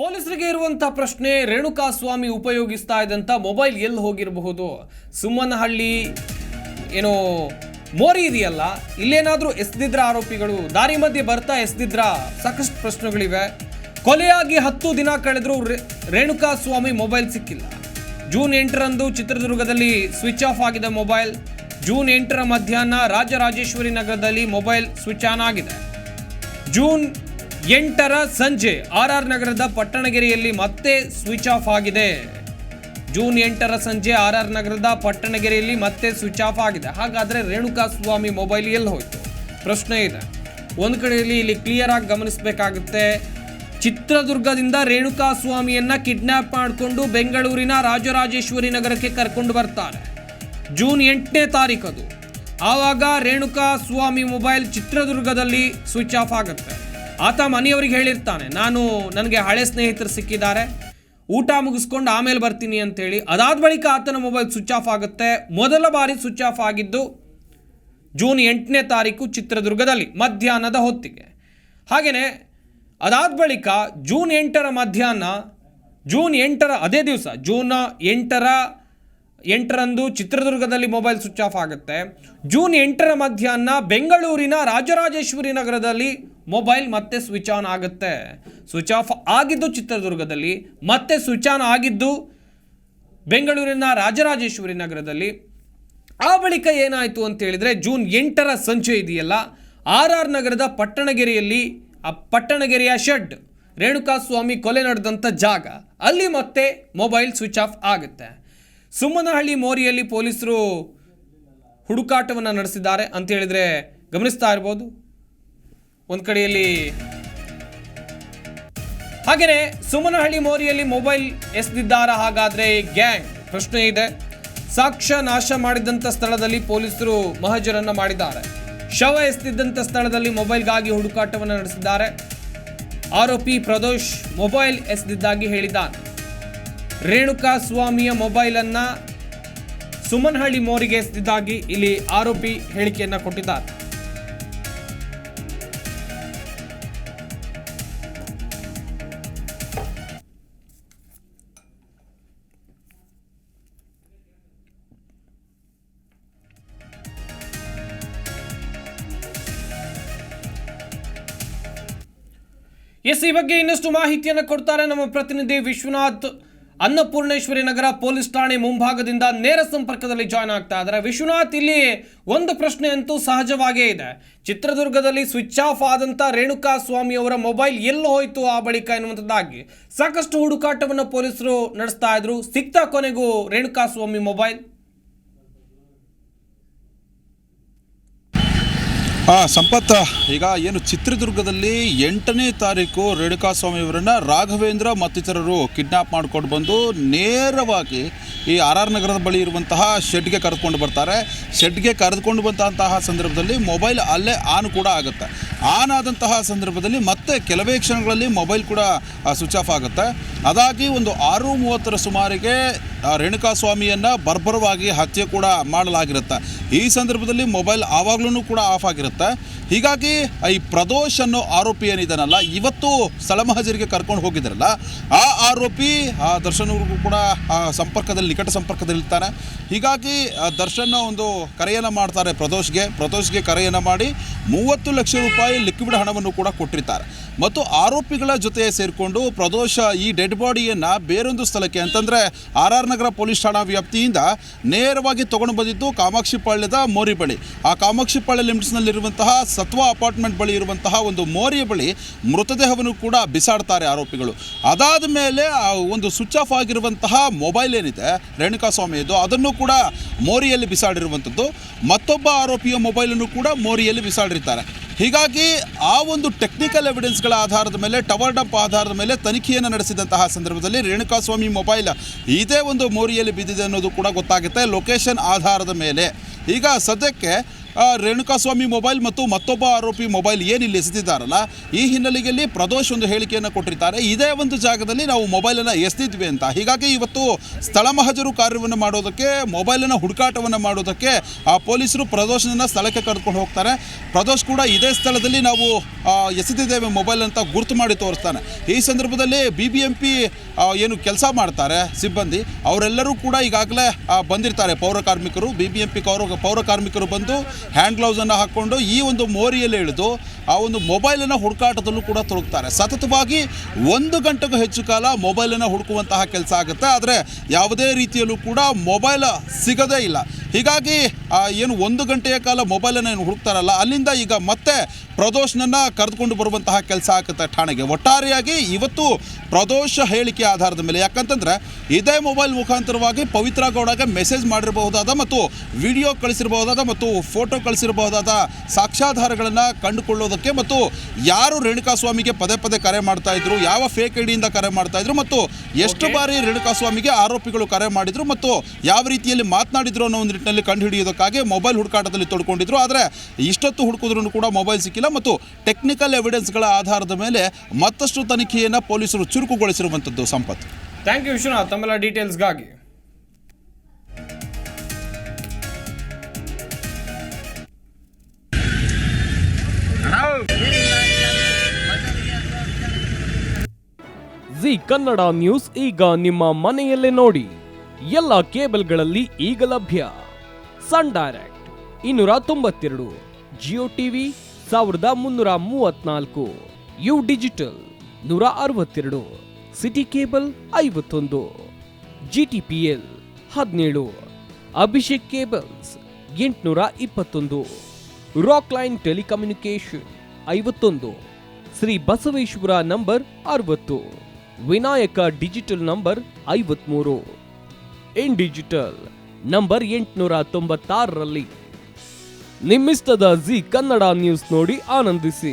ಪೊಲೀಸರಿಗೆ ಇರುವಂತಹ ಪ್ರಶ್ನೆ, ರೇಣುಕಾಸ್ವಾಮಿ ಉಪಯೋಗಿಸ್ತಾ ಇದ್ದಂಥ ಮೊಬೈಲ್ ಎಲ್ಲಿ ಹೋಗಿರಬಹುದು? ಸುಮ್ಮನಹಳ್ಳಿ ಏನೋ ಮೋರಿ ಇದೆಯಲ್ಲ, ಇಲ್ಲೇನಾದರೂ ಎಸ್ದಿದ್ರ ಆರೋಪಿಗಳು? ದಾರಿ ಮಧ್ಯೆ ಬರ್ತಾ ಎಸ್ದಿದ್ರ? ಸಾಕಷ್ಟು ಪ್ರಶ್ನೆಗಳಿವೆ. ಕೊಲೆಯಾಗಿ 10 ದಿನ ಕಳೆದರೂ ರೇಣುಕಾಸ್ವಾಮಿ ಮೊಬೈಲ್ ಸಿಕ್ಕಿಲ್ಲ. ಜೂನ್ 8ರಂದು ಚಿತ್ರದುರ್ಗದಲ್ಲಿ ಸ್ವಿಚ್ ಆಫ್ ಆಗಿದೆ ಮೊಬೈಲ್. ಜೂನ್ 8ರ ಮಧ್ಯಾಹ್ನ ರಾಜರಾಜೇಶ್ವರಿ ನಗರದಲ್ಲಿ ಮೊಬೈಲ್ ಸ್ವಿಚ್ ಆನ್ ಆಗಿದೆ. ಜೂನ್ 8ರ ಸಂಜೆ RR ನಗರದ ಪಟ್ಟಣಗೆರೆಯಲ್ಲಿ ಮತ್ತೆ ಸ್ವಿಚ್ ಆಫ್ ಆಗಿದೆ. ಜೂನ್ 8ರ ಸಂಜೆ RR ನಗರದ ಪಟ್ಟಣಗೆರೆಯಲ್ಲಿ ಮತ್ತೆ ಸ್ವಿಚ್ ಆಫ್ ಆಗಿದೆ. ಹಾಗಾದರೆ ರೇಣುಕಾಸ್ವಾಮಿ ಮೊಬೈಲ್ ಎಲ್ಲಿ ಹೋಯಿತು? ಪ್ರಶ್ನೆ ಇದೆ. ಒಂದು ಕಡೆಯಲ್ಲಿ ಇಲ್ಲಿ ಕ್ಲಿಯರ್ ಆಗಿ ಗಮನಿಸಬೇಕಾಗುತ್ತೆ. ಚಿತ್ರದುರ್ಗದಿಂದ ರೇಣುಕಾಸ್ವಾಮಿಯನ್ನ ಕಿಡ್ನ್ಯಾಪ್ ಮಾಡಿಕೊಂಡು ಬೆಂಗಳೂರಿನ ರಾಜರಾಜೇಶ್ವರಿ ನಗರಕ್ಕೆ ಕರ್ಕೊಂಡು ಬರ್ತಾರೆ. ಜೂನ್ 8ನೇ ತಾರೀಕು ಅದು. ಆವಾಗ ರೇಣುಕಾಸ್ವಾಮಿ ಮೊಬೈಲ್ ಚಿತ್ರದುರ್ಗದಲ್ಲಿ ಸ್ವಿಚ್ ಆಫ್ ಆಗುತ್ತೆ. ಆತ ಮನೆಯವರಿಗೆ ಹೇಳಿರ್ತಾನೆ, ನನಗೆ ಹಳೆ ಸ್ನೇಹಿತರು ಸಿಕ್ಕಿದ್ದಾರೆ, ಊಟ ಮುಗಿಸ್ಕೊಂಡು ಆಮೇಲೆ ಬರ್ತೀನಿ ಅಂತೇಳಿ. ಅದಾದ ಬಳಿಕ ಆತನ ಮೊಬೈಲ್ ಸ್ವಿಚ್ ಆಫ್ ಆಗುತ್ತೆ. ಮೊದಲ ಬಾರಿ ಸ್ವಿಚ್ ಆಫ್ ಆಗಿದ್ದು ಜೂನ್ 8ನೇ ತಾರೀಕು ಚಿತ್ರದುರ್ಗದಲ್ಲಿ ಮಧ್ಯಾಹ್ನದ ಹೊತ್ತಿಗೆ. ಹಾಗೆಯೇ ಅದಾದ ಬಳಿಕ ಜೂನ್ 8ರ ಮಧ್ಯಾಹ್ನ, ಜೂನ್ 8ರ ಅದೇ ದಿವಸ ಜೂನ್ 8ರಂದು ಚಿತ್ರದುರ್ಗದಲ್ಲಿ ಮೊಬೈಲ್ ಸ್ವಿಚ್ ಆಫ್ ಆಗುತ್ತೆ. ಜೂನ್ 8ರ ಮಧ್ಯಾಹ್ನ ಬೆಂಗಳೂರಿನ ರಾಜರಾಜೇಶ್ವರಿ ನಗರದಲ್ಲಿ ಮೊಬೈಲ್ ಮತ್ತೆ ಸ್ವಿಚ್ ಆನ್ ಆಗುತ್ತೆ. ಸ್ವಿಚ್ ಆಫ್ ಆಗಿದ್ದು ಚಿತ್ರದುರ್ಗದಲ್ಲಿ, ಮತ್ತೆ ಸ್ವಿಚ್ ಆನ್ ಆಗಿದ್ದು ಬೆಂಗಳೂರಿನ ರಾಜರಾಜೇಶ್ವರಿ ನಗರದಲ್ಲಿ. ಆ ಬಳಿಕ ಏನಾಯಿತು ಅಂತ ಹೇಳಿದರೆ, ಜೂನ್ 8ರ ಸಂಜೆ ಇದೆಯಲ್ಲ, RR ನಗರದ ಪಟ್ಟಣಗೆರೆಯಲ್ಲಿ, ಆ ಪಟ್ಟಣಗೆರೆಯ ಶೆಡ್, ರೇಣುಕಾಸ್ವಾಮಿ ಕೊಲೆ ನಡೆದಂಥ ಜಾಗ, ಅಲ್ಲಿ ಮತ್ತೆ ಮೊಬೈಲ್ ಸ್ವಿಚ್ ಆಫ್ ಆಗುತ್ತೆ. ಸುಮ್ಮನಹಳ್ಳಿ ಮೋರಿಯಲ್ಲಿ ಪೊಲೀಸರು ಹುಡುಕಾಟವನ್ನು ನಡೆಸಿದ್ದಾರೆ ಅಂತ ಹೇಳಿದರೆ ಗಮನಿಸ್ತಾ ಇರ್ಬೋದು ಒಂದು ಕಡೆಯಲ್ಲಿ. ಹಾಗೆಯೇ ಸುಮ್ಮನಹಳ್ಳಿ ಮೋರಿಯಲ್ಲಿ ಮೊಬೈಲ್ ಎಸೆದಿದ್ದಾರಾ ಹಾಗಾದರೆ ಗ್ಯಾಂಗ್? ಪ್ರಶ್ನೆ ಇದೆ. ಸಾಕ್ಷ್ಯ ನಾಶ ಮಾಡಿದಂಥ ಸ್ಥಳದಲ್ಲಿ ಪೊಲೀಸರು ಮಹಜರನ್ನು ಮಾಡಿದ್ದಾರೆ. ಶವ ಎಸೆದಿದ್ದಂಥ ಸ್ಥಳದಲ್ಲಿ ಮೊಬೈಲ್ಗಾಗಿ ಹುಡುಕಾಟವನ್ನು ನಡೆಸಿದ್ದಾರೆ. ಆರೋಪಿ ಪ್ರದೋಷ್ ಮೊಬೈಲ್ ಎಸೆದಿದ್ದಾಗಿ ಹೇಳಿದ್ದಾನೆ. ರೇಣುಕಾಸ್ವಾಮಿಯ ಮೊಬೈಲನ್ನು ಸುಮ್ಮನಹಳ್ಳಿ ಮೋರಿಗೆ ಎಸೆದಿದ್ದಾಗಿ ಇಲ್ಲಿ ಆರೋಪಿ ಹೇಳಿಕೆಯನ್ನು ಕೊಟ್ಟಿದ್ದಾರೆ. ಈ ಬಗ್ಗೆ ಇನ್ನಷ್ಟು ಮಾಹಿತಿಯನ್ನು ಕೊಡ್ತಾರೆ ನಮ್ಮ ಪ್ರತಿನಿಧಿ ವಿಶ್ವನಾಥ್. ಅನ್ನಪೂರ್ಣೇಶ್ವರಿ ನಗರ ಪೊಲೀಸ್ ಠಾಣೆ ಮುಂಭಾಗದಿಂದ ನೇರ ಸಂಪರ್ಕದಲ್ಲಿ ಜಾಯ್ನ್ ಆಗ್ತಾ ಇದ್ದಾರೆ. ವಿಶ್ವನಾಥ್, ಇಲ್ಲಿ ಒಂದು ಪ್ರಶ್ನೆ ಅಂತೂ ಸಹಜವಾಗೇ ಇದೆ. ಚಿತ್ರದುರ್ಗದಲ್ಲಿ ಸ್ವಿಚ್ ಆಫ್ ಆದಂಥ ರೇಣುಕಾಸ್ವಾಮಿ ಅವರ ಮೊಬೈಲ್ ಎಲ್ಲಿ ಹೋಯಿತು ಆ ಬಳಿಕ ಎನ್ನುವಂಥದ್ದಾಗಿ ಸಾಕಷ್ಟು ಹುಡುಕಾಟವನ್ನು ಪೊಲೀಸರು ನಡೆಸ್ತಾ ಇದ್ರು. ಸಿಕ್ತಾ ಕೊನೆಗೂ ರೇಣುಕಾಸ್ವಾಮಿ ಮೊಬೈಲ್? ಸಂಪತ್, ಈಗ ಏನು ಚಿತ್ರದುರ್ಗದಲ್ಲಿ 8ನೇ ತಾರೀಕು ರೇಣುಕಾಸ್ವಾಮಿ ಅವರನ್ನು ರಾಘವೇಂದ್ರ ಮತ್ತಿತರರು ಕಿಡ್ನಾಪ್ ಮಾಡಿಕೊಂಡು ಬಂದು ನೇರವಾಗಿ ಈ RR ನಗರದ ಬಳಿ ಇರುವಂತಹ ಶೆಡ್ಗೆ ಕರೆದುಕೊಂಡು ಬರ್ತಾರೆ. ಶೆಡ್ಗೆ ಕರೆದುಕೊಂಡು ಬಂದಂತಹ ಸಂದರ್ಭದಲ್ಲಿ ಮೊಬೈಲ್ ಅಲ್ಲೇ ಆನ್ ಕೂಡ ಆಗುತ್ತೆ. ಆನ್ ಆದಂತಹ ಸಂದರ್ಭದಲ್ಲಿ ಮತ್ತೆ ಕೆಲವೇ ಕ್ಷಣಗಳಲ್ಲಿ ಮೊಬೈಲ್ ಕೂಡ ಸ್ವಿಚ್ ಆಫ್ ಆಗುತ್ತೆ. ಅದಾಗಿ ಒಂದು 6:30ರ ಸುಮಾರಿಗೆ ರೇಣುಕಾಸ್ವಾಮಿಯನ್ನು ಬರ್ಬರವಾಗಿ ಹತ್ಯೆ ಕೂಡ ಮಾಡಲಾಗಿರುತ್ತೆ. ಈ ಸಂದರ್ಭದಲ್ಲಿ ಮೊಬೈಲ್ ಆವಾಗಲೂ ಕೂಡ ಆಫ್ ಆಗಿರುತ್ತೆ. ಹೀಗಾಗಿ ಈ ಪ್ರದೋಷ್ ಅನ್ನೋ ಆರೋಪಿ ಏನಿದ್ದಾನಲ್ಲ, ಇವತ್ತು ಸ್ಥಳ ಮಹಜರಿಗೆ ಕರ್ಕೊಂಡು ಹೋಗಿದ್ದಾರಲ್ಲ, ಆ ಆರೋಪಿ ದರ್ಶನ್ ಅವ್ರಿಗೂ ಕೂಡ ನಿಕಟ ಸಂಪರ್ಕದಲ್ಲಿರ್ತಾನೆ. ಹೀಗಾಗಿ ದರ್ಶನ್ ಒಂದು ಕರೆಯನ್ನು ಮಾಡ್ತಾರೆ ಪ್ರದೋಷ್ಗೆ ಕರೆಯನ್ನು ಮಾಡಿ 30 ಲಕ್ಷ ರೂಪಾಯಿ ಲಿಕ್ವಿಡ್ ಹಣವನ್ನು ಕೂಡ ಕೊಟ್ಟಿರ್ತಾರೆ. ಮತ್ತು ಆರೋಪಿಗಳ ಜೊತೆ ಸೇರಿಕೊಂಡು ಪ್ರದೋಷ್ ಈ ಡೆಡ್ ಬಾಡಿಯನ್ನು ಬೇರೊಂದು ಸ್ಥಳಕ್ಕೆ, ಅಂತಂದರೆ RR ನಗರ ಪೊಲೀಸ್ ಠಾಣಾ ವ್ಯಾಪ್ತಿಯಿಂದ ನೇರವಾಗಿ ತೊಗೊಂಡು ಬಂದಿದ್ದು ಕಾಮಾಕ್ಷಿಪಾಳ್ಯದ ಮೋರಿ ಬಳಿ. ಆ ಕಾಮಾಕ್ಷಿಪಾಳ್ಯ ಲಿಮಿಟ್ಸ್ನಲ್ಲಿರುವಂತಹ ಸತ್ವ ಅಪಾರ್ಟ್ಮೆಂಟ್ ಬಳಿ ಇರುವಂತಹ ಒಂದು ಮೋರಿಯ ಬಳಿ ಮೃತದೇಹವನ್ನು ಕೂಡ ಬಿಸಾಡ್ತಾರೆ ಆರೋಪಿಗಳು. ಅದಾದ ಮೇಲೆ ಒಂದು ಸ್ವಿಚ್ ಆಫ್ ಆಗಿರುವಂತಹ ಮೊಬೈಲ್ ಏನಿದೆ ರೇಣುಕಾಸ್ವಾಮಿಯದು, ಅದನ್ನು ಕೂಡ ಮೋರಿಯಲ್ಲಿ ಬಿಸಾಡಿರುವಂಥದ್ದು. ಮತ್ತೊಬ್ಬ ಆರೋಪಿಯ ಮೊಬೈಲನ್ನು ಕೂಡ ಮೋರಿಯಲ್ಲಿ ಬಿಸಾಡಿರ್ತಾರೆ. ಹೀಗಾಗಿ ಆ ಒಂದು ಟೆಕ್ನಿಕಲ್ ಎವಿಡೆನ್ಸ್ಗಳ ಆಧಾರದ ಮೇಲೆ, ಟವರ್ ಡಂಪ್ ಆಧಾರದ ಮೇಲೆ ತನಿಖೆಯನ್ನು ನಡೆಸಿದಂತಹ ಸಂದರ್ಭದಲ್ಲಿ ರೇಣುಕಾಸ್ವಾಮಿ ಮೊಬೈಲ್ ಇದೇ ಒಂದು ಮೋರಿಯಲ್ಲಿ ಬಿದ್ದಿದೆ ಅನ್ನೋದು ಕೂಡ ಗೊತ್ತಾಗುತ್ತೆ ಲೊಕೇಶನ್ ಆಧಾರದ ಮೇಲೆ. ಈಗ ಸದ್ಯಕ್ಕೆ ರೇಣುಕಾಸ್ವಾಮಿ ಮೊಬೈಲ್ ಮತ್ತು ಮತ್ತೊಬ್ಬ ಆರೋಪಿ ಮೊಬೈಲ್ ಏನಿಲ್ಲಿ ಎಸೆದಿದ್ದಾರಲ್ಲ, ಈ ಹಿನ್ನೆಲೆಯಲ್ಲಿ ಪ್ರದೋಷ್ ಒಂದು ಹೇಳಿಕೆಯನ್ನು ಕೊಟ್ಟಿರ್ತಾರೆ. ಇದೇ ಒಂದು ಜಾಗದಲ್ಲಿ ನಾವು ಮೊಬೈಲನ್ನು ಎಸೆದಿದ್ವಿ ಅಂತ. ಹೀಗಾಗಿ ಇವತ್ತು ಸ್ಥಳ ಮಹಜರು ಕಾರ್ಯವನ್ನು ಮಾಡೋದಕ್ಕೆ, ಮೊಬೈಲನ್ನು ಹುಡುಕಾಟವನ್ನು ಮಾಡೋದಕ್ಕೆ ಪೊಲೀಸರು ಪ್ರದೋಷನನ್ನು ಸ್ಥಳಕ್ಕೆ ಕರೆದುಕೊಂಡು ಹೋಗ್ತಾರೆ. ಪ್ರದೋಷ್ ಕೂಡ ಇದೇ ಸ್ಥಳದಲ್ಲಿ ನಾವು ಎಸೆದಿದ್ದೇವೆ ಮೊಬೈಲ್ ಅಂತ ಗುರುತು ಮಾಡಿ ತೋರಿಸ್ತಾನೆ. ಈ ಸಂದರ್ಭದಲ್ಲಿ BBMP ಏನು ಕೆಲಸ ಮಾಡ್ತಾರೆ ಸಿಬ್ಬಂದಿ, ಅವರೆಲ್ಲರೂ ಕೂಡ ಈಗಾಗಲೇ ಬಂದಿರ್ತಾರೆ. ಪೌರ ಕಾರ್ಮಿಕರು, BBMP ಪೌರ ಕಾರ್ಮಿಕರು ಬಂದು ಹ್ಯಾಂಡ್ ಗ್ಲೌಸನ್ನು ಹಾಕ್ಕೊಂಡು ಈ ಒಂದು ಮೋರಿಯಲ್ಲಿ ಇಳಿದು ಆ ಒಂದು ಮೊಬೈಲನ್ನು ಹುಡುಕಾಟದಲ್ಲೂ ಕೂಡ ತೊಡಗ್ತಾರೆ. ಸತತವಾಗಿ 1 ಗಂಟೆಗೂ ಹೆಚ್ಚು ಕಾಲ ಮೊಬೈಲನ್ನು ಹುಡುಕುವಂತಹ ಕೆಲಸ ಆಗುತ್ತೆ. ಆದರೆ ಯಾವುದೇ ರೀತಿಯಲ್ಲೂ ಕೂಡ ಮೊಬೈಲ್ ಸಿಗೋದೇ ಇಲ್ಲ. ಹೀಗಾಗಿ ಏನು 1 ಗಂಟೆಯ ಕಾಲ ಮೊಬೈಲನ್ನು ಏನು ಹುಡುಕ್ತಾರಲ್ಲ, ಅಲ್ಲಿಂದ ಈಗ ಮತ್ತೆ ಪ್ರದೋಷ್ನನ್ನು ಕರೆದುಕೊಂಡು ಬರುವಂತಹ ಕೆಲಸ ಆಗುತ್ತೆ ಠಾಣೆಗೆ. ಒಟ್ಟಾರೆಯಾಗಿ ಇವತ್ತು ಪ್ರದೋಷ ಹೇಳಿಕೆ ಆಧಾರದ ಮೇಲೆ, ಯಾಕಂತಂದರೆ ಇದೇ ಮೊಬೈಲ್ ಮುಖಾಂತರವಾಗಿ ಪವಿತ್ರ ಗೌಡಗೆ ಮೆಸೇಜ್ ಮಾಡಿರಬಹುದಾದ ಮತ್ತು ವಿಡಿಯೋ ಕಳಿಸಿರಬಹುದಾದ ಮತ್ತು ಫೋಟೋ ಕಳಿಸಿರಬಹುದಾದ ಸಾಕ್ಷ್ಯಾಧಾರಗಳನ್ನು ಕಂಡುಕೊಳ್ಳೋದಕ್ಕೆ, ಮತ್ತು ಯಾರು ರೇಣುಕಾಸ್ವಾಮಿಗೆ ಪದೇ ಪದೇ ಕರೆ ಮಾಡ್ತಾ ಇದ್ರು, ಯಾವ ಫೇಕ್ ಐಡಿಯಿಂದ ಕರೆ ಮಾಡ್ತಾ ಇದ್ರು, ಮತ್ತು ಎಷ್ಟು ಬಾರಿ ರೇಣುಕಾಸ್ವಾಮಿಗೆ ಆರೋಪಿಗಳು ಕರೆ ಮಾಡಿದ್ರು ಮತ್ತು ಯಾವ ರೀತಿಯಲ್ಲಿ ಮಾತನಾಡಿದ್ರು ಅನ್ನೋ ಒಂದು ನಿಟ್ಟಿನಲ್ಲಿ ಕಂಡುಹಿಡಿಯೋದಕ್ಕಾಗಿ ಮೊಬೈಲ್ ಹುಡುಕಾಟದಲ್ಲಿ ತೊಡ್ಕೊಂಡಿದ್ರು. ಆದರೆ ಇಷ್ಟೊತ್ತು ಹುಡುಕಿದ್ರೂ ಕೂಡ ಮೊಬೈಲ್ ಸಿಕ್ಕಿಲ್ಲ ಮತ್ತು ಟೆಕ್ನಿಕಲ್ ಎವಿಡೆನ್ಸ್ಗಳ ಆಧಾರದ ಮೇಲೆ ಮತ್ತಷ್ಟು ತನಿಖೆಯನ್ನು ಪೊಲೀಸರು ಚುರುಕುಗೊಳಿಸಿರುವಂಥದ್ದು. ಸಂಪತ್, ಥ್ಯಾಂಕ್ ಯು ವಿಶ್ವನಾಥ್ ತಮ್ಮೆಲ್ಲ ಡೀಟೇಲ್ಸ್ಗಾಗಿ. ಜಿ ಕನ್ನಡ ನ್ಯೂಸ್ ಈಗ ನಿಮ್ಮ ಮನೆಯಲ್ಲೇ ನೋಡಿ. ಎಲ್ಲ ಕೇಬಲ್ಗಳಲ್ಲಿ ಈಗ ಲಭ್ಯ. Sun Direct 292, Jio TV 1334, U Digital 162, City Cable 51, GTPL 17, Abhishek Cables 821, Rockline telecommunication 51, Shri Basaveshwara number 60, Vinayaka Digital number 53, In Digital number 896ರಲ್ಲಿ. ನಿಮ್ಮಿಸ್ತದ ಜಿ ಕನ್ನಡ ನ್ಯೂಸ್ ನೋಡಿ ಆನಂದಿಸಿ.